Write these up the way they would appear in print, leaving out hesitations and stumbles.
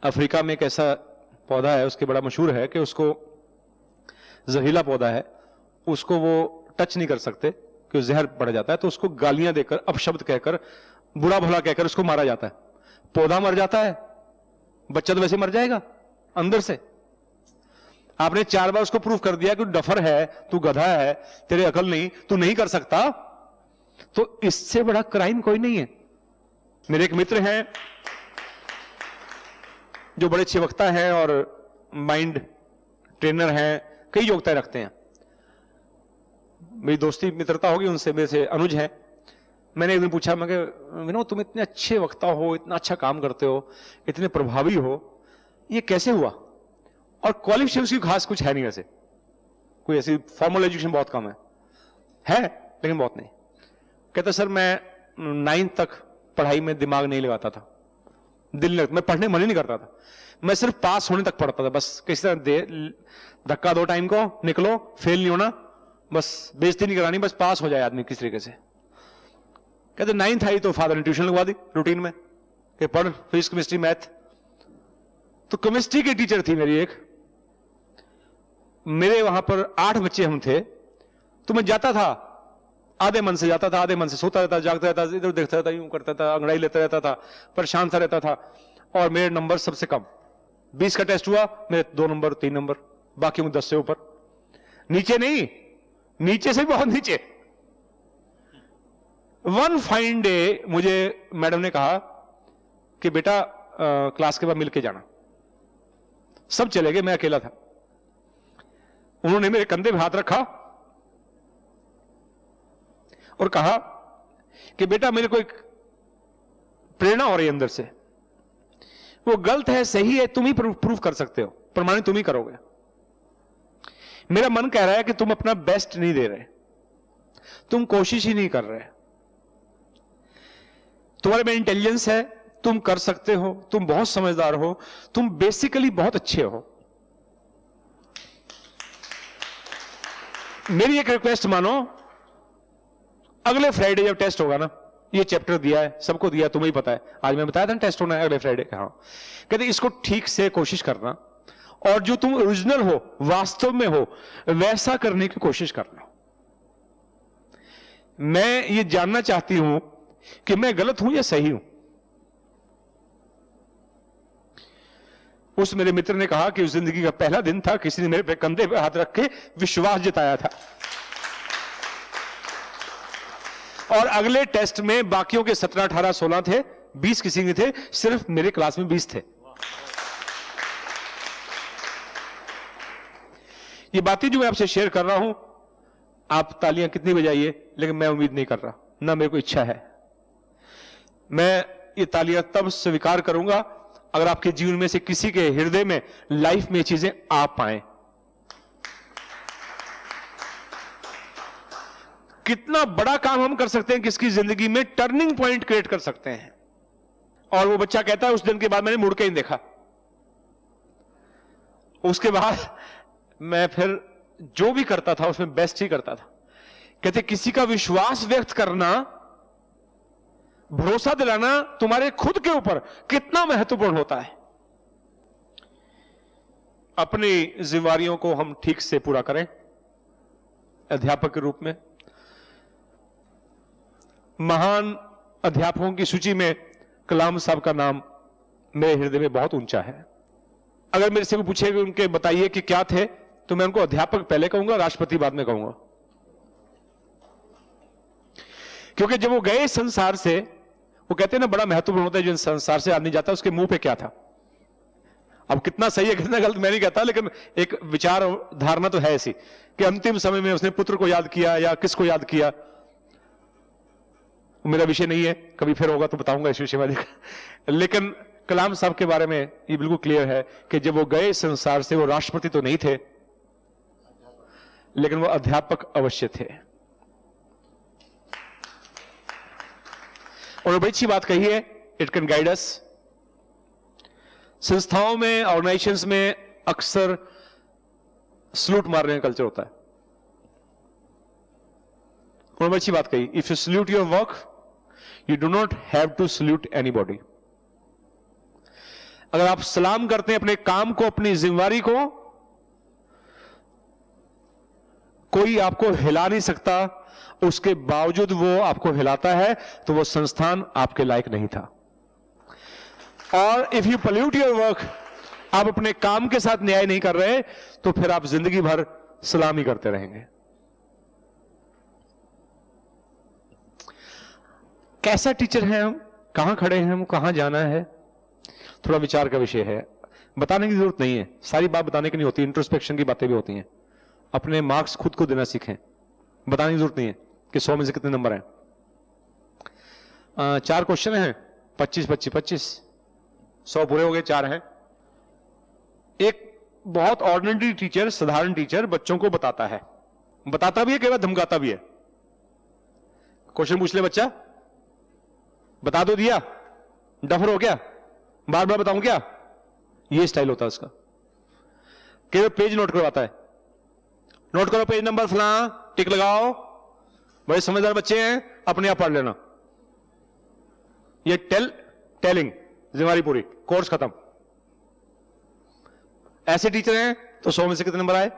Africa में एक ऐसा पौधा है, उसके बड़ा मशहूर है कि उसको जहरीला पौधा है, उसको वो टच नहीं कर सकते कि वो जहर पड़ जाता है, तो उसको गालियां देकर, अपशब्द कहकर, बुरा भला कहकर उसको मारा जाता है। पौधा मर जाता है, बच्चा तो वैसे मर जाएगा अंदर से। आपने 4 बार उसको प्रूव कर दिया कि डफर है, तू गधा है, तेरे अकल नहीं, तू नहीं कर सकता, तो इससे बड़ा क्राइम कोई नहीं है। मेरे एक मित्र हैं जो बड़े अच्छे वक्ता हैं और माइंड ट्रेनर हैं, कई योग्यताएं रखते हैं। मेरी दोस्ती मित्रता होगी उनसे, मेरे से अनुज है। मैंने एक दिन पूछा, मैं विनोद तुम इतने अच्छे वक्ता हो, इतना अच्छा काम करते हो, इतने प्रभावी हो, ये कैसे हुआ? और क्वालिफिकेशन की खास कुछ है नहीं, वैसे कोई ऐसी फॉर्मल एजुकेशन बहुत कम है लेकिन बहुत नहीं। कहता सर मैं 9th तक पढ़ाई में दिमाग नहीं लगाता था, दिल नहीं, मैं पढ़ने मन ही नहीं करता था, मैं सिर्फ पास होने तक पढ़ता था, बस किसी तरह धक्का दो टाइम को, निकलो, फेल नहीं होना, बस बेइज्जती नहीं करानी, बस पास हो जाए आदमी किस तरीके से। कहते 9th आई तो फादर ने ट्यूशन लगवा दी रूटीन में कि पढ़ फिजिक्स केमिस्ट्री मैथ। तो केमिस्ट्री की टीचर थी मेरी एक, मेरे वहां पर 8 बच्चे हम थे, तो मैं जाता था, आधे मन से जाता था, आधे मन से सोता रहता, जागता रहता, इधर देखता रहता, यूं करता था, अंगड़ाई लेता रहता था, परेशान सा रहता था। और मेरे नंबर सबसे कम, 20 का टेस्ट हुआ, मेरे 2 नंबर 3 नंबर, बाकी 10 से ऊपर, नीचे नहीं, नीचे से बहुत नीचे। वन फाइन डे मुझे मैडम ने कहा कि बेटा क्लास के बाद मिलके जाना। सब चले गए, मैं अकेला था। उन्होंने मेरे कंधे पे हाथ रखा और कहा कि बेटा मेरे को एक प्रेरणा हो रही है अंदर से, वो गलत है सही है तुम ही प्रूफ कर सकते हो, प्रमाणित तुम ही करोगे। मेरा मन कह रहा है कि तुम अपना बेस्ट नहीं दे रहे, तुम कोशिश ही नहीं कर रहे, तुम्हारे में इंटेलिजेंस है, तुम कर सकते हो, तुम बहुत समझदार हो, तुम बेसिकली बहुत अच्छे हो। मेरी एक रिक्वेस्ट मानो, अगले फ्राइडे जब टेस्ट होगा ना, ये चैप्टर दिया है, सबको दिया है, तुम्हें ही पता है, आज मैं बताया था ना टेस्ट होना है अगले फ्राइडे। हाँ, कहते इसको ठीक से कोशिश करना, और जो तुम ओरिजिनल हो, वास्तव में हो, वैसा करने की कोशिश करना। मैं ये जानना चाहती हूं कि मैं गलत हूं या सही हूं। उस मेरे मित्र ने कहा कि उस जिंदगी का पहला दिन था, किसी ने मेरे पे कंधे पे हाथ रख के विश्वास जताया था। और अगले टेस्ट में बाकियों के 17, 18, 16 थे, 20 किसी के थे, सिर्फ मेरे क्लास में 20 थे। ये बातें जो मैं आपसे शेयर कर रहा हूं, आप तालियां कितनी बजाइए, लेकिन मैं उम्मीद नहीं कर रहा, ना मेरे को इच्छा है। मैं ये तालियां तब स्वीकार करूंगा अगर आपके जीवन में से किसी के हृदय में, लाइफ में ये चीजें आ पाए। कितना बड़ा काम हम कर सकते हैं, किसकी जिंदगी में टर्निंग पॉइंट क्रिएट कर सकते हैं। और वो बच्चा कहता है उस दिन के बाद मैंने मुड़ के ही देखा, उसके बाद मैं फिर जो भी करता था उसमें बेस्ट ही करता था। कहते किसी का विश्वास व्यक्त करना, भरोसा दिलाना तुम्हारे खुद के ऊपर कितना महत्वपूर्ण होता है। अपनी जिम्मेदारियों को हम ठीक से पूरा करें अध्यापक के रूप में। महान अध्यापकों की सूची में कलाम साहब का नाम मेरे हृदय में बहुत ऊंचा है। अगर मेरे से भी पूछे उनके बताइए कि क्या थे, तो मैं उनको अध्यापक पहले कहूंगा, राष्ट्रपति बाद में कहूंगा। क्योंकि जब वो गए संसार से, वो कहते हैं ना बड़ा महत्वपूर्ण होता है जो संसार से आदमी जाता है उसके मुंह पे क्या था। अब कितना सही है कितना गलत मैं नहीं कहता, लेकिन एक विचार धारणा तो है ऐसी कि अंतिम समय में उसने पुत्र को याद किया या किसको याद किया। मेरा विषय नहीं है, कभी फिर होगा तो बताऊंगा इस विषय में। लेकिन कलाम साहब के बारे में ये बिल्कुल क्लियर है कि जब वो गए संसार से, वो राष्ट्रपति तो नहीं थे, लेकिन वो अध्यापक अवश्य थे। और बड़ी अच्छी बात कही है, इट कैन गाइड अस। संस्थाओं में, ऑर्गेनाइजेशंस में अक्सर सल्यूट मारने का कल्चर होता है। और बड़ी अच्छी बात कही, if you salute your work, you do not have to salute anybody. अगर आप सलाम करते हैं अपने काम को, अपनी जिम्मेवारी को, कोई आपको हिला नहीं सकता, उसके बावजूद वो आपको हिलाता है, तो वो संस्थान आपके लायक नहीं था। और if you pollute your work, आप अपने काम के साथ न्याय नहीं कर रहे, तो फिर आप जिंदगी भर सलामी करते रहेंगे। कैसा टीचर हैं हम, कहां खड़े हैं हम, कहां जाना है, थोड़ा विचार का विषय है। बताने की जरूरत नहीं है, सारी बात बताने की नहीं होती, इंट्रोस्पेक्शन की बातें भी होती हैं। अपने मार्क्स खुद को देना सीखें, बताने की जरूरत नहीं है कि 100 में से कितने नंबर हैं। 4 क्वेश्चन हैं, 25 25 25, 100 पूरे हो गए, 4 हैं। एक बहुत ऑर्डिनरी टीचर, साधारण टीचर बच्चों को बताता है, बताता भी है, कई बार धमकाता भी है। क्वेश्चन पूछ ले बच्चा, बता दो, दिया, डफर हो क्या, बार बार बताऊं क्या, ये स्टाइल होता है उसका। कई बार पेज नोट करवाता है, नोट करो पेज नंबर फलां, टिक लगाओ, बड़े समझदार बच्चे हैं, अपने आप पढ़ लेना। ये टेलिंग जिम्मेवारी पूरी, कोर्स खत्म। ऐसे टीचर हैं तो 100 में से कितने नंबर आए,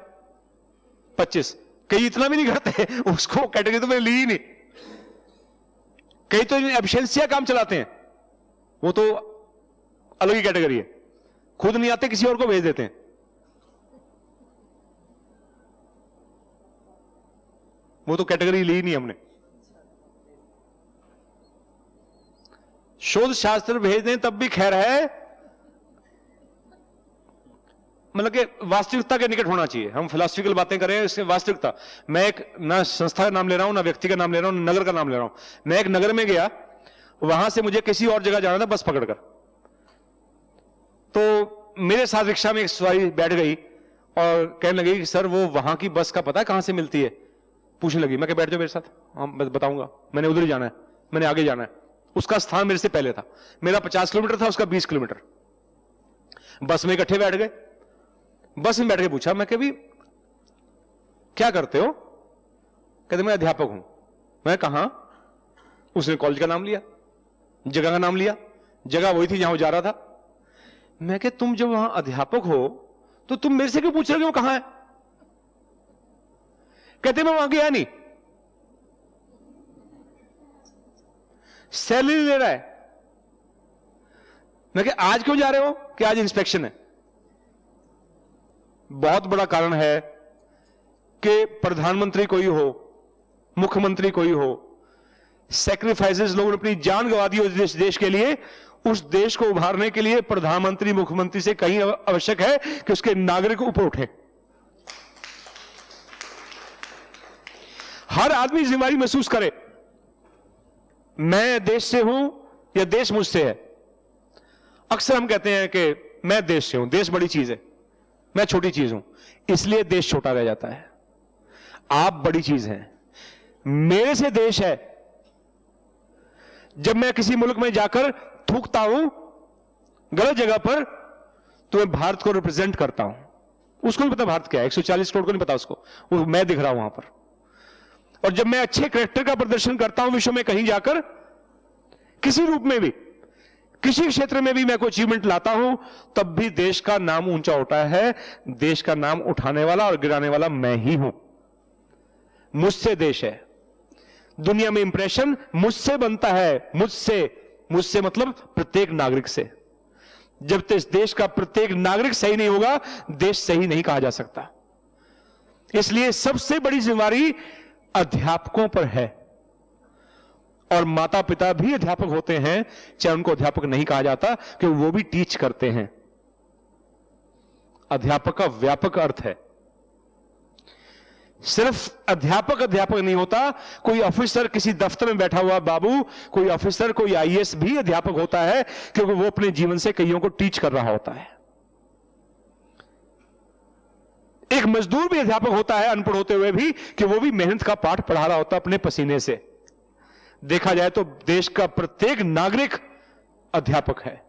25। कई इतना भी नहीं करते, उसको कैटेगरी तो मैंने ली ही नहीं। कई तो एफिशिएंसी काम चलाते हैं, वो तो अलग ही कैटेगरी है, खुद नहीं आते किसी और को भेज देते हैं। वो तो कैटेगरी ली नहीं हमने। शोध शास्त्र भेज दें तब भी खैर है, मतलब कि वास्तविकता के निकट होना चाहिए। हम फिलोसफिकल बातें करें, इससे वास्तविकता। मैं एक ना संस्था का नाम ले रहा हूं, ना व्यक्ति का नाम ले रहा हूं, ना नगर का नाम ले रहा हूं। मैं एक नगर में गया, वहां से मुझे किसी और जगह जाना था बस पकड़कर, तो मेरे साथ रिक्शा में एक सवारी बैठ गई और कहने लगी कि सर वो वहां की बस का पता है कहां से मिलती है, पूछने लगी। मैं कह बैठ जाओ मेरे साथ, हाँ मैं बताऊंगा, मैंने उधर ही जाना है, मैंने आगे जाना है। उसका स्थान मेरे से पहले था, मेरा 50 किलोमीटर था, उसका 20 किलोमीटर। बस में इकट्ठे बैठ गए, बस में बैठ के पूछा, मैं कभी क्या करते हो, कहते मैं अध्यापक हूं। मैं कहां, उसने कॉलेज का नाम लिया, जगह का नाम लिया, जगह वही थी जहां वो जा रहा था। मैं कह तुम जब वहां अध्यापक हो तो तुम मेरे से क्यों पूछ रहे हो वो कहां है। कहते मैं वहां गया नहीं, सैलरी ले रहा है। मैं कह आज क्यों जा रहे हो, कि आज इंस्पेक्शन है। बहुत बड़ा कारण है कि प्रधानमंत्री कोई हो, मुख्यमंत्री कोई हो, सैक्रिफाइसेस, लोगों ने अपनी जान गंवा दी उस देश के लिए। उस देश को उभारने के लिए प्रधानमंत्री मुख्यमंत्री से कहीं आवश्यक है कि उसके नागरिक ऊपर उठे। हर आदमी जिम्मेदारी महसूस करे, मैं देश से हूं या देश मुझसे है। अक्सर हम कहते हैं कि मैं देश से हूं, देश बड़ी चीज है, मैं छोटी चीज हूं, इसलिए देश छोटा रह जाता है। आप बड़ी चीज हैं, मेरे से देश है। जब मैं किसी मुल्क में जाकर थूकता हूं गलत जगह पर, तो मैं भारत को रिप्रेजेंट करता हूं। उसको नहीं पता भारत क्या है, 140 करोड़ को नहीं पता उसको, वो मैं दिख रहा हूं वहां पर। और जब मैं अच्छे कैरेक्टर का प्रदर्शन करता हूं विश्व में कहीं जाकर, किसी रूप में भी, किसी क्षेत्र में भी मैं कोई अचीवमेंट लाता हूं, तब भी देश का नाम ऊंचा उठा है। देश का नाम उठाने वाला और गिराने वाला मैं ही हूं। मुझसे देश है, दुनिया में इंप्रेशन मुझसे बनता है। मुझसे मतलब प्रत्येक नागरिक से। जब तक इस देश का प्रत्येक नागरिक सही नहीं होगा, देश सही नहीं कहा जा सकता। इसलिए सबसे बड़ी जिम्मेदारी अध्यापकों पर है, और माता पिता भी अध्यापक होते हैं, चाहे उनको अध्यापक नहीं कहा जाता, कि वो भी टीच करते हैं। अध्यापक का व्यापक अर्थ है, सिर्फ अध्यापक नहीं होता। कोई ऑफिसर, किसी दफ्तर में बैठा हुआ बाबू, कोई ऑफिसर, कोई आईएएस भी अध्यापक होता है, क्योंकि वो अपने जीवन से कईयों को टीच कर रहा होता है। एक मजदूर भी अध्यापक होता है, अनपढ़ होते हुए भी, कि वो भी मेहनत का पाठ पढ़ा रहा होता है अपने पसीने से। देखा जाए तो देश का प्रत्येक नागरिक अध्यापक है।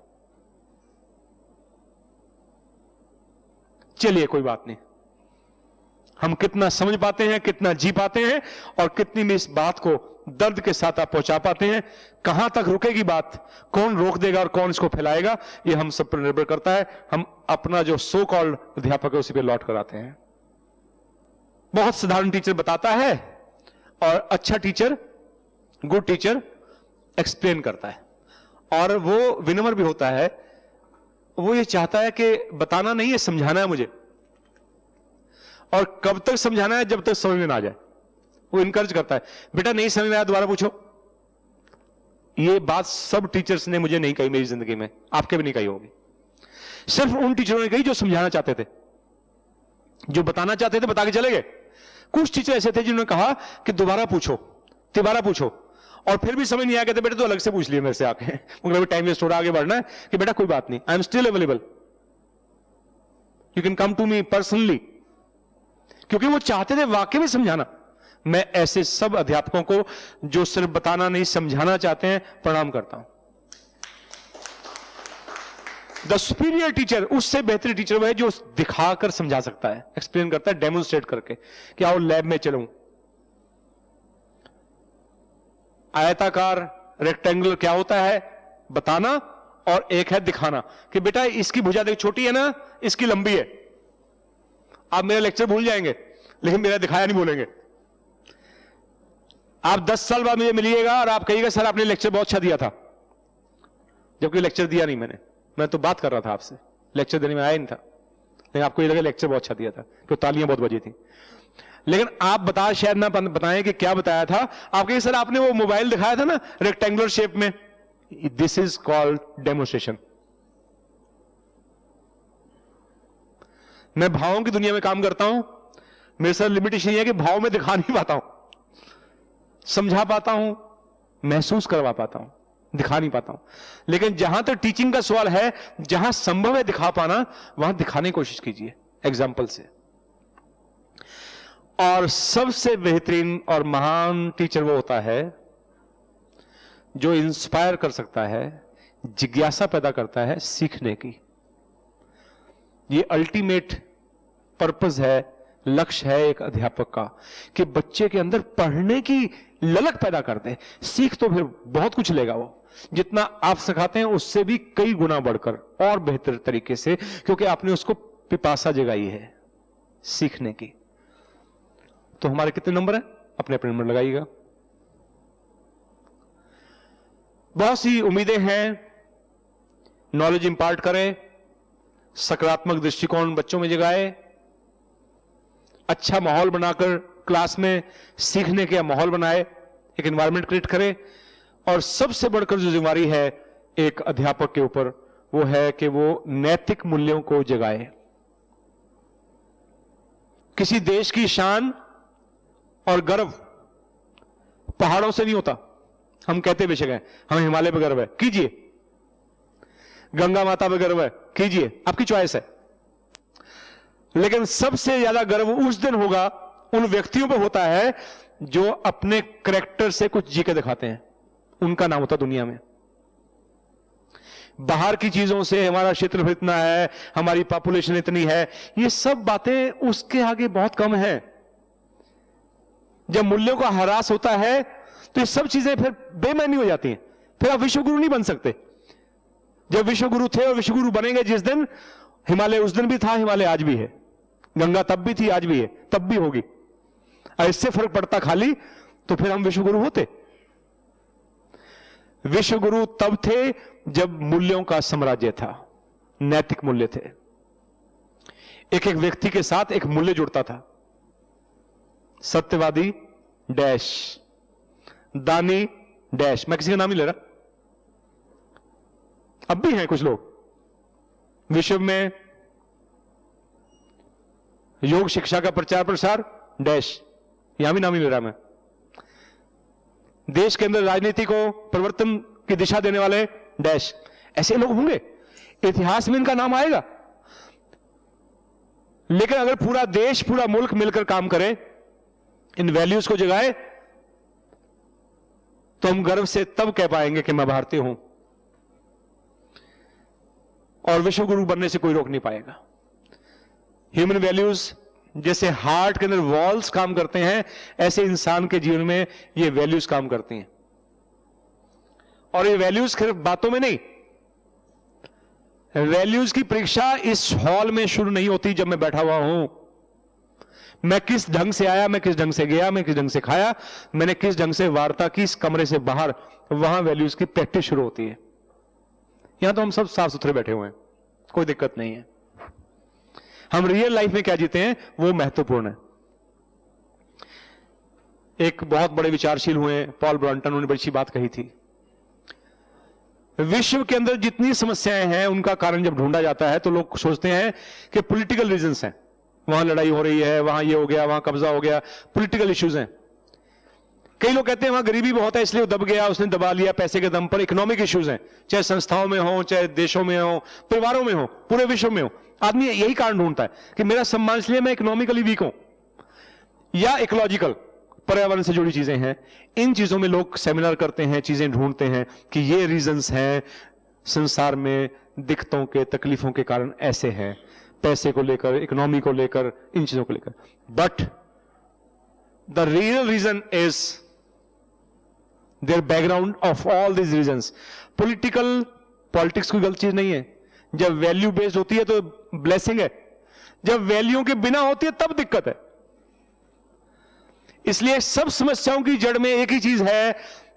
चलिए कोई बात नहीं, हम कितना समझ पाते हैं, कितना जी पाते हैं, और कितनी में इस बात को दर्द के साथ आप पहुंचा पाते हैं। कहां तक रुकेगी बात, कौन रोक देगा और कौन इसको फैलाएगा, ये हम सब पर निर्भर करता है। हम अपना जो सो कॉल्ड अध्यापक है उसी पे लौट कर आते हैं। बहुत साधारण टीचर बताता है और अच्छा टीचर, गुड टीचर एक्सप्लेन करता है, और वो विनम्र भी होता है। वो ये चाहता है कि बताना नहीं है, समझाना है मुझे, और कब तक समझाना है, जब तक समझ में ना आ जाए। वो इनकरेज करता है, बेटा नहीं समझ में आया दोबारा पूछो। ये बात सब टीचर्स ने मुझे नहीं कही मेरी जिंदगी में, आपके भी नहीं कही होगी। सिर्फ उन टीचरों ने कही जो समझाना चाहते थे, जो बताना चाहते थे बता के चले गए। कुछ टीचर ऐसे थे जिन्होंने कहा कि दोबारा पूछो, तिबारा पूछो, और फिर भी समझ नहीं आया, कहते बेटे तो अलग से पूछ लिए मेरे से आके, मतलब टाइम वेस्ट हो रहा, आगे बढ़ना है, कि बेटा कोई बात नहीं, I am still available, you can come to me personally. क्योंकि वो चाहते थे वाकई में समझाना। मैं ऐसे सब अध्यापकों को जो सिर्फ बताना नहीं समझाना चाहते हैं प्रणाम करता हूं। द सुपीरियर टीचर, उससे बेहतर टीचर वो है जो दिखाकर समझा सकता है, एक्सप्लेन करता है, डेमोन्स्ट्रेट करके कि आओ लैब में चलूं। आयताकार, रेक्टेंगुलर क्या होता है बताना, और एक है दिखाना कि बेटा इसकी भुजा देख छोटी है ना, इसकी लंबी है। आप मेरा लेक्चर भूल जाएंगे लेकिन मेरा दिखाया नहीं भूलेंगे। आप 10 साल बाद मुझे मिलिएगा और आप कहिएगा सर आपने लेक्चर बहुत अच्छा दिया था, जबकि लेक्चर दिया नहीं मैंने, मैं तो बात कर रहा था आपसे, लेक्चर देने में आया नहीं था, लेकिन आपको ये लगा लेक्चर बहुत अच्छा दिया था, क्योंकि तालियां बहुत बजी थी। लेकिन आप बता शायद ना बताएं कि क्या बताया था। आप कहिए सर आपने वो मोबाइल दिखाया था ना रेक्टेंगुलर शेप में, दिस इज कॉल्ड डेमोन्स्ट्रेशन। मैं भावों की दुनिया में काम करता हूं, मेरे साथ लिमिटेशन ये है कि भाव में दिखा नहीं पाता हूं, समझा पाता हूं, महसूस करवा पाता हूं, दिखा नहीं पाता हूं। लेकिन जहां तक टीचिंग का सवाल है, जहां संभव है दिखा पाना, वहां दिखाने की कोशिश कीजिए एग्जाम्पल से। और सबसे बेहतरीन और महान टीचर वो होता है जो इंस्पायर कर सकता है, जिज्ञासा पैदा करता है सीखने की। ये अल्टीमेट पर्पस है, लक्ष्य है एक अध्यापक का, कि बच्चे के अंदर पढ़ने की ललक पैदा कर दे। सीख तो फिर बहुत कुछ लेगा वो, जितना आप सिखाते हैं उससे भी कई गुना बढ़कर और बेहतर तरीके से, क्योंकि आपने उसको पिपासा जगाई है सीखने की। तो हमारे कितने नंबर हैं, अपने अपने नंबर लगाइएगा। बहुत सी उम्मीदें हैं, नॉलेज इंपार्ट करें, सकारात्मक दृष्टिकोण बच्चों में जगाए, अच्छा माहौल बनाकर क्लास में सीखने का माहौल बनाए, एक एनवायरनमेंट क्रिएट करे। और सबसे बढ़कर जो जिम्मेदारी है एक अध्यापक के ऊपर, वो है कि वो नैतिक मूल्यों को जगाए। किसी देश की शान और गर्व पहाड़ों से नहीं होता। हम कहते बेशक हैं हमें हिमालय पर गर्व है, कीजिए, गंगा माता पर गर्व है, कीजिए, आपकी चॉइस है। लेकिन सबसे ज्यादा गर्व उस दिन होगा उन व्यक्तियों पर होता है जो अपने कैरेक्टर से कुछ जी के दिखाते हैं, उनका नाम होता दुनिया में। बाहर की चीजों से हमारा क्षेत्र इतना है, हमारी पॉपुलेशन इतनी है, ये सब बातें उसके आगे बहुत कम है। जब मूल्यों का ह्रास होता है तो ये सब चीजें फिर बेमानी हो जाती हैं, फिर आप विश्वगुरु नहीं बन सकते। जब विश्वगुरु थे और विश्वगुरु बनेंगे जिस दिन, हिमालय उस दिन भी था, हिमालय आज भी है, गंगा तब भी थी, आज भी है, तब भी होगी। इससे फर्क पड़ता खाली, तो फिर हम विश्वगुरु होते। विश्वगुरु तब थे जब मूल्यों का साम्राज्य था, नैतिक मूल्य थे। एक एक व्यक्ति के साथ एक मूल्य जुड़ता था। सत्यवादी डैश, दानी डैश, मैं किसी का नाम नहीं ले रहा, अब भी हैं कुछ लोग विश्व में योग शिक्षा का प्रचार प्रसार डैश, यहां भी नाम ही ले रहा मैं। देश के अंदर राजनीति को परिवर्तन की दिशा देने वाले डैश, ऐसे लोग होंगे, इतिहास में इनका नाम आएगा। लेकिन अगर पूरा देश, पूरा मुल्क मिलकर काम करे, इन वैल्यूज को जगाए, तो हम गर्व से तब कह पाएंगे कि मैं भारतीय हूं, और विश्वगुरु बनने से कोई रोक नहीं पाएगा। ह्यूमन वैल्यूज जैसे हार्ट के अंदर वॉल्स काम करते हैं, ऐसे इंसान के जीवन में ये वैल्यूज काम करती हैं। और ये वैल्यूज सिर्फ बातों में नहीं, वैल्यूज की परीक्षा इस हॉल में शुरू नहीं होती जब मैं बैठा हुआ हूं। मैं किस ढंग से आया, मैं किस ढंग से गया, मैं किस ढंग से खाया, मैंने किस ढंग से वार्ता की इस कमरे से बाहर, वहां वैल्यूज की प्रैक्टिस शुरू होती है। यहां तो हम सब साफ सुथरे बैठे हुए हैं, कोई दिक्कत नहीं है। हम रियल लाइफ में क्या जीते हैं वो महत्वपूर्ण है। एक बहुत बड़े विचारशील हुए पॉल ब्रॉन्टन, उन्होंने बड़ी अच्छी बात कही थी। विश्व के अंदर जितनी समस्याएं हैं उनका कारण जब ढूंढा जाता है तो लोग सोचते हैं कि पॉलिटिकल रीजंस हैं, वहां लड़ाई हो रही है, वहां ये हो गया, वहां कब्जा हो गया, पॉलिटिकल इश्यूज हैं। कई लोग कहते हैं वहां गरीबी बहुत है इसलिए वो दब गया, उसने दबा लिया पैसे के दम पर। इकोनॉमिक इश्यूज हैं, चाहे संस्थाओं में हो, चाहे देशों में हो, परिवारों में हो, पूरे विश्व में हो। आदमी यही कारण ढूंढता है कि मेरा सम्मान इसलिए मैं इकोनॉमिकली वीक हूं, या इकोलॉजिकल, पर्यावरण से जुड़ी चीजें हैं। इन चीजों में लोग सेमिनार करते हैं, चीजें ढूंढते हैं कि ये रीजंस हैं संसार में दिक्कतों के, तकलीफों के कारण ऐसे हैं, पैसे को लेकर, इकोनॉमी को लेकर, इन चीजों को लेकर। But the real reason is their background of all this reasons. Politics कोई गलत चीज नहीं है। जब वैल्यू बेस्ड होती है तो ब्लेसिंग है, जब वैल्यू के बिना होती है तब दिक्कत है। इसलिए सब समस्याओं की जड़ में एक ही चीज है,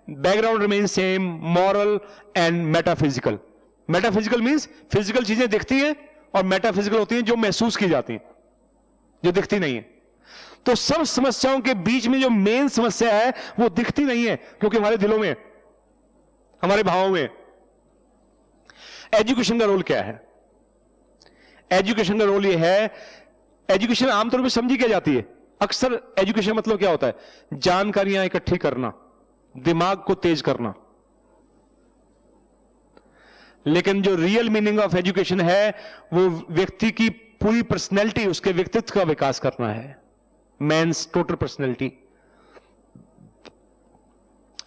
background remain same, moral and metaphysical. Metaphysical means physical चीजें दिखती हैं, और मेटाफिजिकल होती हैं जो महसूस की जाती हैं, जो दिखती नहीं है। तो सब समस्याओं के बीच में जो मेन समस्या है वो दिखती नहीं है, क्योंकि हमारे दिलों में, हमारे भावों में। एजुकेशन का रोल क्या है? एजुकेशन का रोल ये है, एजुकेशन आमतौर पर समझी क्या जाती है, अक्सर एजुकेशन मतलब क्या होता है? जानकारियां इकट्ठी करना, दिमाग को तेज करना। लेकिन जो रियल मीनिंग ऑफ एजुकेशन है वो व्यक्ति की पूरी पर्सनैलिटी, उसके व्यक्तित्व का विकास करना है, मैंस टोटल पर्सनैलिटी।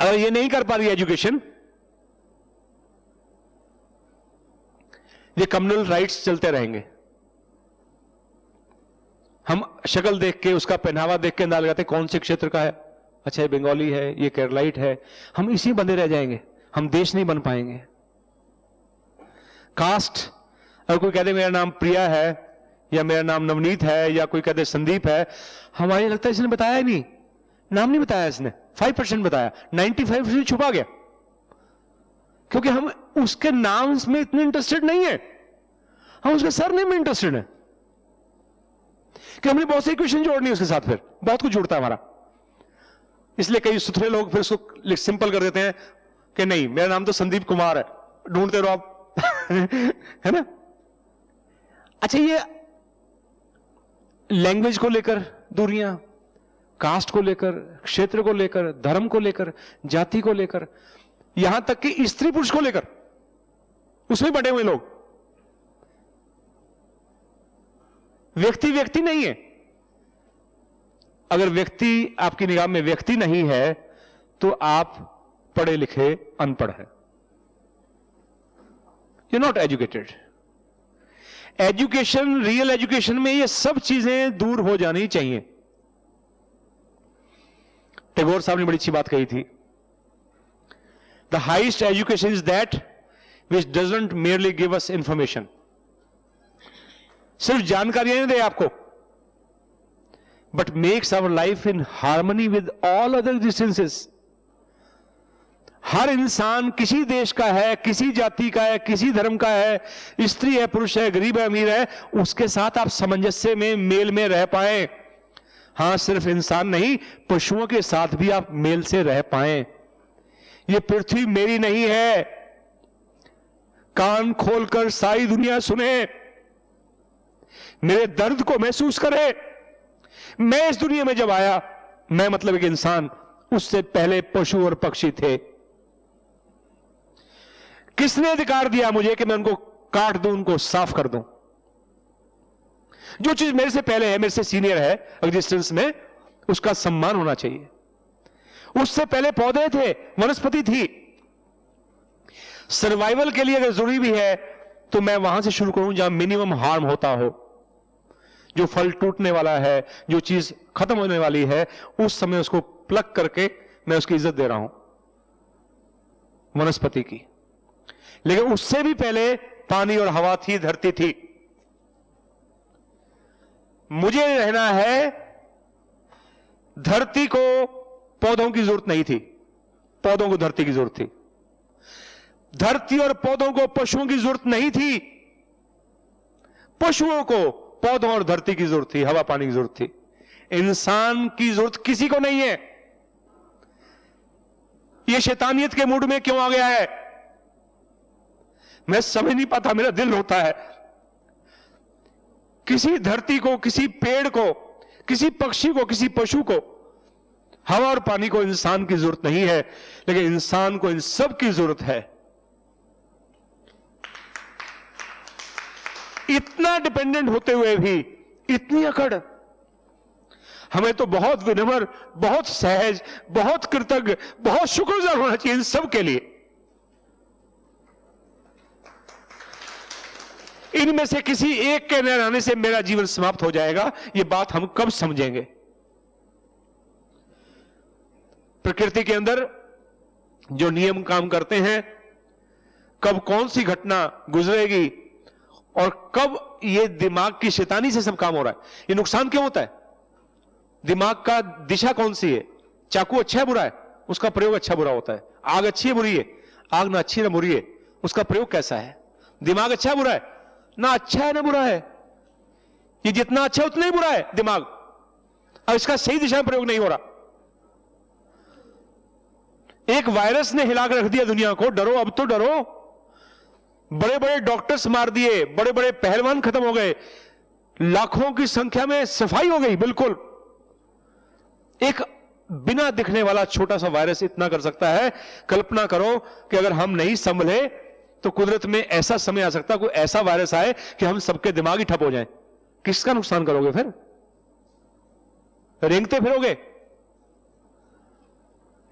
अगर ये नहीं कर पा रही एजुकेशन, ये कम्युनल राइट्स चलते रहेंगे। हम शक्ल देख के, उसका पहनावा देख के अंदाजा लगाते कौन से क्षेत्र का है, अच्छा ये बंगाली है, ये केरलाइट है, हम इसी बंधे रह जाएंगे, हम देश नहीं बन पाएंगे। कास्ट, अगर कोई कहते मेरा नाम प्रिया है, या मेरा नाम नवनीत है, या कोई कहते संदीप है, हमारे लगता है इसने बताया ही नहीं, नाम नहीं बताया इसने, 5% बताया, 95% छुपा गया, क्योंकि हम उसके नाम में इतने इंटरेस्टेड नहीं है, हम उसके सरनेम में इंटरेस्टेड है कि हमने बहुत सी क्वेश्चन जोड़नी उसके साथ, फिर बहुत कुछ जुड़ता है हमारा। इसलिए कई सुथरे लोग फिर उसको सिंपल कर देते हैं कि नहीं मेरा नाम तो संदीप कुमार है, ढूंढते रहो आप है ना। अच्छा, ये लैंग्वेज को लेकर दूरियां, कास्ट को लेकर, क्षेत्र को लेकर, धर्म को लेकर, जाति को लेकर, यहां तक कि स्त्री पुरुष को लेकर, उसमें बटे हुए लोग। व्यक्ति व्यक्ति नहीं है। अगर व्यक्ति आपकी निगाह में व्यक्ति नहीं है तो आप पढ़े लिखे अनपढ़ है, you not educated. Education, real education में ये सब चीजें दूर हो जानी चाहिए। टैगोर साहब ने बड़ी अच्छी बात कही थी, the highest education is that which doesn't merely give us information. सिर्फ जानकारियां नहीं दे आपको, but makes our life in harmony with all other existences. हर इंसान किसी देश का है, किसी जाति का है, किसी धर्म का है, स्त्री है, पुरुष है, गरीब है, अमीर है, उसके साथ आप सामंजस्य में, मेल में रह पाए। हां, सिर्फ इंसान नहीं, पशुओं के साथ भी आप मेल से रह पाए। ये पृथ्वी मेरी नहीं है, कान खोलकर सारी दुनिया सुने, मेरे दर्द को महसूस करे। मैं इस दुनिया में जब आया, मैं मतलब एक इंसान, उससे पहले पशु और पक्षी थे। किसने अधिकार दिया मुझे कि मैं उनको काट दूं, उनको साफ कर दूं? जो चीज मेरे से पहले है, मेरे से सीनियर है एग्जिस्टेंस में, उसका सम्मान होना चाहिए। उससे पहले पौधे थे, वनस्पति थी। सर्वाइवल के लिए अगर जरूरी भी है तो मैं वहां से शुरू करूं जहां मिनिमम हार्म होता हो। जो फल टूटने वाला है, जो चीज खत्म होने वाली है, उस समय उसको प्लग करके मैं उसकी इज्जत दे रहा हूं, वनस्पति की। लेकिन उससे भी पहले पानी और हवा थी, धरती थी। मुझे रहना है, धरती को पौधों की जरूरत नहीं थी, पौधों को धरती की जरूरत थी। धरती और पौधों को पशुओं की जरूरत नहीं थी, पशुओं को पौधों और धरती की जरूरत थी, हवा पानी की जरूरत थी। इंसान की जरूरत किसी को नहीं है। यह शैतानियत के मूड में क्यों आ गया है, मैं समझ नहीं पाता, मेरा दिल रोता है। किसी धरती को, किसी पेड़ को, किसी पक्षी को, किसी पशु को, हवा और पानी को इंसान की जरूरत नहीं है, लेकिन इंसान को इन सब की जरूरत है। इतना डिपेंडेंट होते हुए भी इतनी अकड़। हमें तो बहुत विनम्र, बहुत सहज, बहुत कृतज्ञ, बहुत शुक्रगुजार होना चाहिए इन सब के लिए। इनमें से किसी एक के न रहने से मेरा जीवन समाप्त हो जाएगा, यह बात हम कब समझेंगे? प्रकृति के अंदर जो नियम काम करते हैं, कब कौन सी घटना गुजरेगी और कब ये दिमाग की शैतानी से सब काम हो रहा है। ये नुकसान क्यों होता है? दिमाग का दिशा कौन सी है? चाकू अच्छा है बुरा है, उसका प्रयोग अच्छा बुरा होता है। आग अच्छी है बुरी है, आग ना अच्छी ना बुरी है, उसका प्रयोग कैसा है? दिमाग अच्छा है बुरा है, ना अच्छा है ना बुरा है, ये जितना अच्छा है उतना ही बुरा है दिमाग, और इसका सही दिशा में प्रयोग नहीं हो रहा। एक वायरस ने हिलाकर रख दिया दुनिया को। डरो, अब तो डरो। बड़े बड़े डॉक्टर्स मार दिए, बड़े बड़े पहलवान खत्म हो गए, लाखों की संख्या में सफाई हो गई। बिल्कुल एक बिना दिखने वाला छोटा सा वायरस इतना कर सकता है। कल्पना करो कि अगर हम नहीं संभले तो कुदरत में ऐसा समय आ सकता, कोई ऐसा वायरस आए कि हम सबके दिमाग ही ठप हो जाएं। किसका नुकसान करोगे फिर? रेंगते फिरोगे?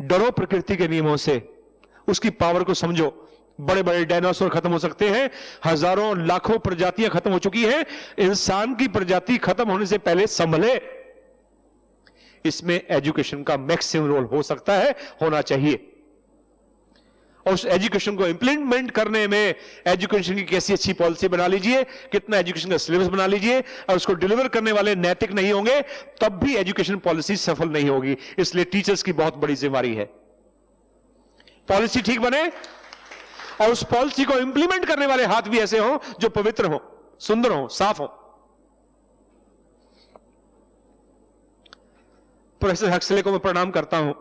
डरो प्रकृति के नियमों से, उसकी पावर को समझो। बड़े बड़े डायनासोर खत्म हो सकते हैं, हजारों लाखों प्रजातियां खत्म हो चुकी हैं। इंसान की प्रजाति खत्म होने से पहले संभले। इसमें एजुकेशन का मैक्सिमम रोल हो सकता है, होना चाहिए। और उस एजुकेशन को इंप्लीमेंट करने में एजुकेशन की कैसी अच्छी पॉलिसी बना लीजिए, कितना एजुकेशन का सिलेबस बना लीजिए, और उसको डिलीवर करने वाले नैतिक नहीं होंगे, तब भी एजुकेशन पॉलिसी सफल नहीं होगी। इसलिए टीचर्स की बहुत बड़ी जिम्मेदारी है। पॉलिसी ठीक बने और उस पॉलिसी को इंप्लीमेंट करने वाले हाथ भी ऐसे हों जो पवित्र हों, सुंदर हों, साफ हों। प्रोफेसर हक्सले को मैं प्रणाम करता हूं।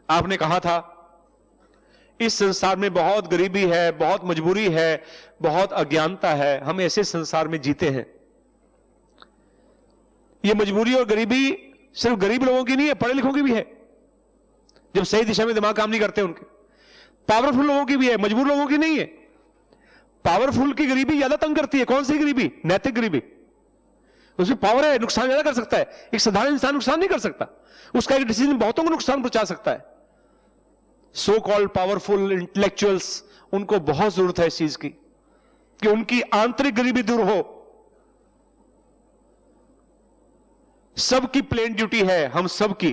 आपने कहा था इस संसार में बहुत गरीबी है, बहुत मजबूरी है, बहुत अज्ञानता है, हम ऐसे संसार में जीते हैं। यह मजबूरी और गरीबी सिर्फ गरीब लोगों की नहीं है, पढ़े लिखों की भी है, जब सही दिशा में दिमाग काम नहीं करते उनके। पावरफुल लोगों की भी है, मजबूर लोगों की नहीं है। पावरफुल की गरीबी ज्यादा तंग करती है। कौन सी गरीबी? नैतिक गरीबी। उसमें पावर है, नुकसान ज्यादा कर सकता है। एक साधारण इंसान नुकसान नहीं कर सकता, उसका एक डिसीजन बहुतों को नुकसान पहुंचा सकता है। सो कॉल्ड पावरफुल इंटेलेक्चुअल्स, उनको बहुत जरूरत है इस चीज की कि उनकी आंतरिक गरीबी दूर हो। सबकी प्लेन ड्यूटी है, हम सबकी,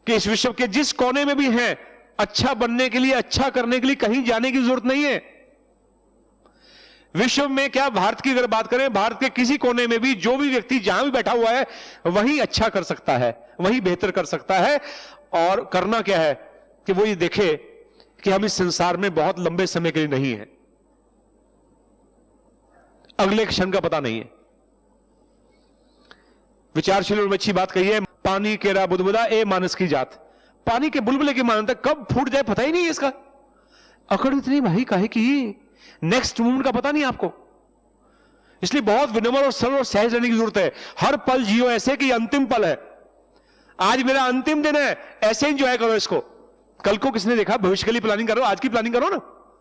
कि इस विश्व के जिस कोने में भी हैं, अच्छा बनने के लिए, अच्छा करने के लिए कहीं जाने की जरूरत नहीं है। विश्व में क्या, भारत की अगर बात करें, भारत के किसी कोने में भी जो भी व्यक्ति जहां भी बैठा हुआ है वही अच्छा कर सकता है, वही बेहतर कर सकता है। और करना क्या है कि वो ये देखे कि हम इस संसार में बहुत लंबे समय के लिए नहीं है, अगले क्षण का पता नहीं है। विचारशील और अच्छी बात कही है, पानी केरा बुदबुदा ए मानस की जात। पानी के बुलबुले की मानता कब फूट जाए पता ही नहीं है इसका। अकड़ इतनी भाई काहे की, नेक्स्ट मूवमेंट का पता नहीं आपको। इसलिए बहुत विनम्र और सरल और सहज रहने की जरूरत है। हर पल जियो ऐसे कि अंतिम पल है। आज मेरा अंतिम दिन है, ऐसे एंजॉय करो इसको। कल को किसने देखा? भविष्य के लिए प्लानिंग करो, आज की प्लानिंग करो ना,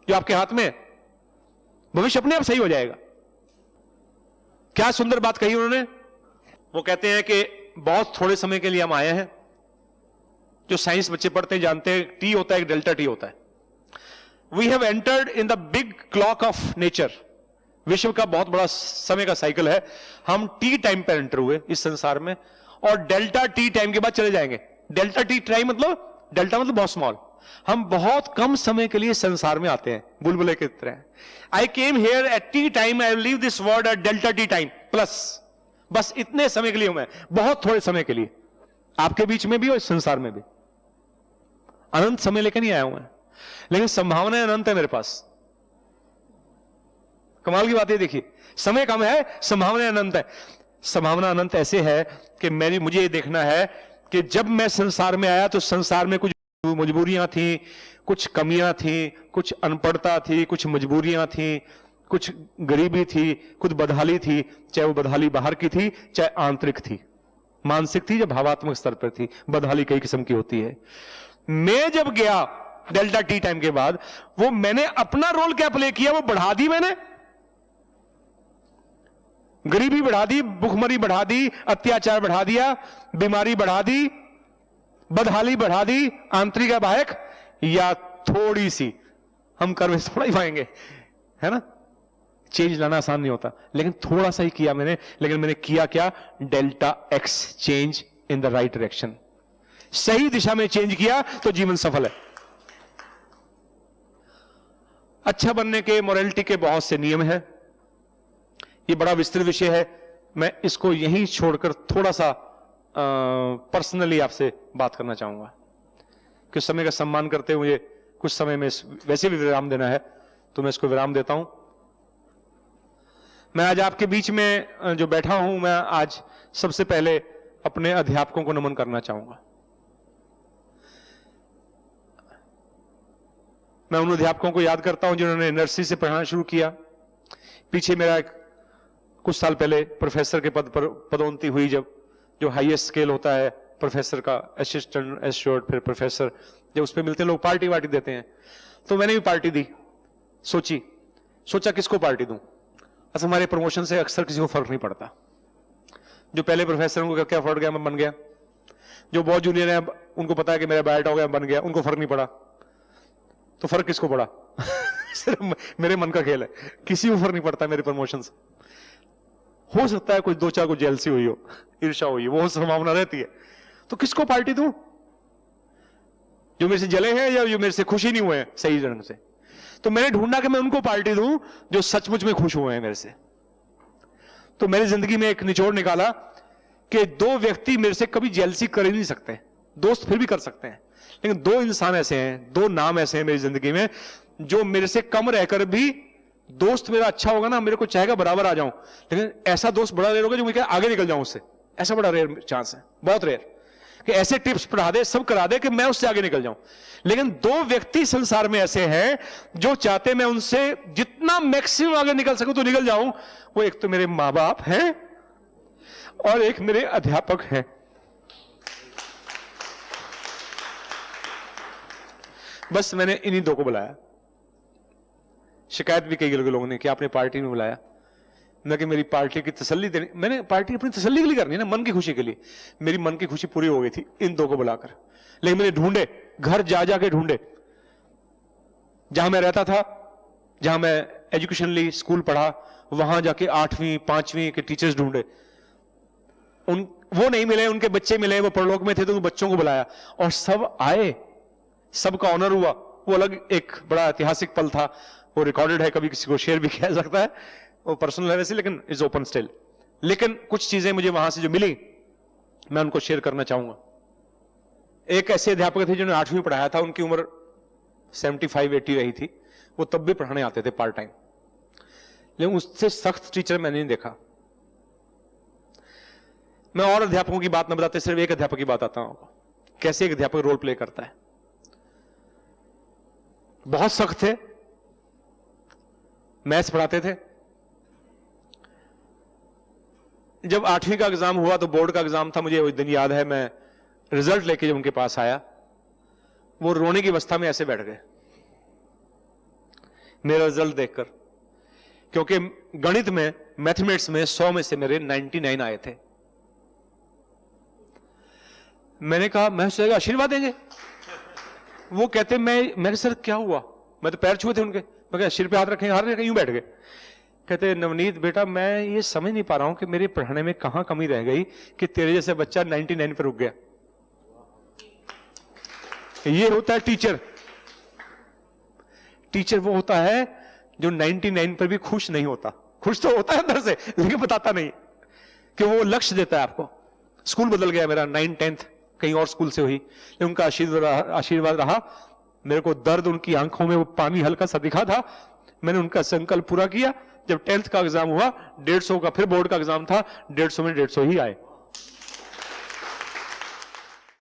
जो आपके हाथ में है। भविष्य अपने आप सही हो जाएगा। क्या सुंदर बात कही उन्होंने। वो कहते हैं कि बहुत थोड़े समय के लिए हम आए हैं। जो साइंस बच्चे पढ़ते हैं जानते हैं, टी होता है, एक डेल्टा टी होता है। We have entered in the big clock of nature, विश्व का बहुत बड़ा समय का साइकिल है। हम टी टाइम पर एंटर हुए इस संसार में और डेल्टा टी टाइम के बाद चले जाएंगे। डेल्टा टी टाइम मतलब, डेल्टा मतलब बहुत स्मॉल। हम बहुत कम समय के लिए संसार में आते हैं, बुलबुले की तरह। I came here at T time, I leave this world at delta T time plus. बस इतने समय के लिए हूं मैं, बहुत थोड़े समय के लिए, आपके बीच में भी और इस संसार में भी। अनंत समय लेकर नहीं आया हूं मैं, लेकिन संभावनाएं अनंत है मेरे पास। कमाल की बात है, देखिए, समय कम है, संभावनाएं अनंत है। संभावना अनंत ऐसे है कि मुझे ये देखना है कि जब मैं संसार में आया तो संसार में कुछ मजबूरियां थी, कुछ कमियां थी, कुछ अनपढ़ता थी, कुछ मजबूरियां थी, कुछ गरीबी थी, कुछ बदहाली थी, चाहे वो बदहाली बाहर की थी, चाहे आंतरिक थी, मानसिक थी या भावात्मक स्तर पर थी। बदहाली कई किस्म की होती है। मैं जब गया डेल्टा टी टाइम के बाद, वो मैंने अपना रोल क्या प्ले किया, वो बढ़ा दी मैंने। गरीबी बढ़ा दी, भुखमरी बढ़ा दी, अत्याचार बढ़ा दिया, बीमारी बढ़ा दी, बदहाली बढ़ा दी, आंतरिक बाहक, या थोड़ी सी हम कर थोड़ा ही पाएंगे, है ना। चेंज लाना आसान नहीं होता, लेकिन थोड़ा सा ही किया मैंने। लेकिन मैंने किया क्या, delta x change in the right direction. सही दिशा में चेंज किया तो जीवन सफल है। अच्छा बनने के, मोरालिटी के बहुत से नियम है। ये बड़ा विस्तृत विषय है, मैं इसको यहीं छोड़कर थोड़ा सा पर्सनली आपसे बात करना चाहूंगा कि समय का सम्मान करते हुए कुछ समय में वैसे भी विराम देना है, तो मैं इसको विराम देता हूं। मैं आज आपके बीच में जो बैठा हूं, मैं आज सबसे पहले अपने अध्यापकों को नमन करना चाहूंगा। मैं उन अध्यापकों को याद करता हूं जिन्होंने नर्सरी से पढ़ाना शुरू किया। पीछे मेरा कुछ साल पहले प्रोफेसर के पद पर पदोन्नति हुई, जब जो हाईएस्ट स्केल होता है प्रोफेसर का, असिस्टेंट एसोसिएट, फिर प्रोफेसर, जब उस पर मिलते हैं लोग पार्टी वार्टी देते हैं, तो मैंने भी पार्टी दी। सोचा किसको पार्टी दूं। अच्छा, हमारे प्रमोशन से अक्सर किसी को फर्क नहीं पड़ता। जो पहले प्रोफेसर उनको क्या फर्क गया, मैं बन गया। जो बहुत जूनियर है उनको पता है कि मेरा बायोटा हो गया, बन गया, उनको फर्क नहीं पड़ा। तो फर्क किसको पड़ा? सिर्फ मेरे मन का खेल है, किसी को फर्क नहीं पड़ता मेरे प्रमोशन से। हो सकता है कुछ दो चार को जेलसी हुई हो, ईर्ष्या हुई हो, वो संभावना रहती है। तो किसको पार्टी दूं? जो मेरे से जले हैं या जो मेरे से खुशी नहीं हुए हैं सही ढंग से। तो मैंने ढूंढा कि मैं उनको पार्टी दूं जो सचमुच में खुश हुए हैं मेरे से। तो मेरी जिंदगी में एक निचोड़ निकाला कि दो व्यक्ति मेरे से कभी जेलसी कर ही नहीं सकते, दोस्त फिर भी कर सकते हैं, लेकिन दो इंसान ऐसे हैं, दो नाम ऐसे हैं मेरी जिंदगी में, जो मेरे से कम रहकर भी, दोस्त मेरा अच्छा होगा ना, मेरे को चाहेगा बराबर आ जाऊं, लेकिन ऐसा दोस्त बड़ा रेयर होगा जो मुझे आगे निकल जाऊं उससे। ऐसा बड़ा रेयर चांस है, बहुत रेयर, कि ऐसे टिप्स पढ़ा दे, सब करा दे कि मैं उससे आगे निकल जाऊं। लेकिन दो व्यक्ति संसार में ऐसे हैं जो चाहते मैं उनसे जितना मैक्सिमम आगे निकल सकूं तो निकल जाऊं। वो एक तो मेरे मां बाप हैं और एक मेरे अध्यापक हैं। बस मैंने इन्हीं दो को बुलाया। शिकायत भी कई लोगों ने कि आपने पार्टी में बुलाया। मैं कि मेरी पार्टी की तसल्ली देनी, मैंने पार्टी अपनी तसल्ली के लिए करनी है ना, मन की खुशी के लिए। मेरी मन की खुशी पूरी हो गई थी इन दो को बुलाकर, लेकिन मैंने ढूंढे, घर जा जाके ढूंढे। जहां मैं रहता था, जहां मैं एजुकेशन ली, स्कूल पढ़ा, वहां जाके 8वीं 5वीं के टीचर्स ढूंढे, वो नहीं मिले, उनके बच्चे मिले, वो परलोक में थे, तो उन बच्चों को बुलाया और सब आए, सबका ऑनर हुआ। वो अलग एक बड़ा ऐतिहासिक पल था, वो रिकॉर्डेड है, कभी किसी को शेयर भी किया सकता है, वो पर्सनल है वैसे, लेकिन इज ओपन स्टिल। लेकिन कुछ चीजें मुझे वहां से जो मिली मैं उनको शेयर करना चाहूंगा। एक ऐसे अध्यापक थे जिन्होंने 8वीं पढ़ाया था, उनकी उम्र 75-80 रही थी, वो तब भी पढ़ाने आते थे पार्ट टाइम, लेकिन उससे सख्त टीचर मैंने नहीं देखा। मैं और अध्यापकों की बात न बताते, सिर्फ एक अध्यापक की बात आता हूं, कैसे एक अध्यापक रोल प्ले करता है। बहुत सख्त थे, मैथ्स पढ़ाते थे। जब 8वीं का एग्जाम हुआ तो बोर्ड का एग्जाम था, मुझे उस दिन याद है, मैं रिजल्ट लेके जब उनके पास आया, वो रोने की अवस्था में ऐसे बैठ गए मेरा रिजल्ट देखकर, क्योंकि गणित में, मैथमेटिक्स में 100 में से मेरे 99 आए थे। मैंने कहा मैं सोचेगा आशीर्वाद देंगे। वो कहते मैं सर क्या हुआ, मैं तो पैर छुए थे उनके, मैं सिर पे हाथ रखेंगे, हार रखे, यूं बैठ गए। कहते नवनीत बेटा मैं ये समझ नहीं पा रहा हूं कि मेरे पढ़ाने में कहां कमी रह गई कि तेरे जैसे बच्चा 99 पर रुक गया। ये होता है टीचर। टीचर वो होता है जो 99 पर भी खुश नहीं होता। खुश तो होता है अंदर से, लेकिन बताता नहीं कि वो लक्ष्य देता है आपको। स्कूल बदल गया मेरा, 9th 10th कहीं और स्कूल से हुई, लेकिन उनका आशीर्वाद रहा। मेरे को दर्द उनकी आंखों में वो पानी हल्का सा दिखा था। मैंने उनका संकल्प पूरा किया। जब 10th का एग्जाम हुआ 150 का, फिर बोर्ड का एग्जाम था, 150 में 150 ही आए।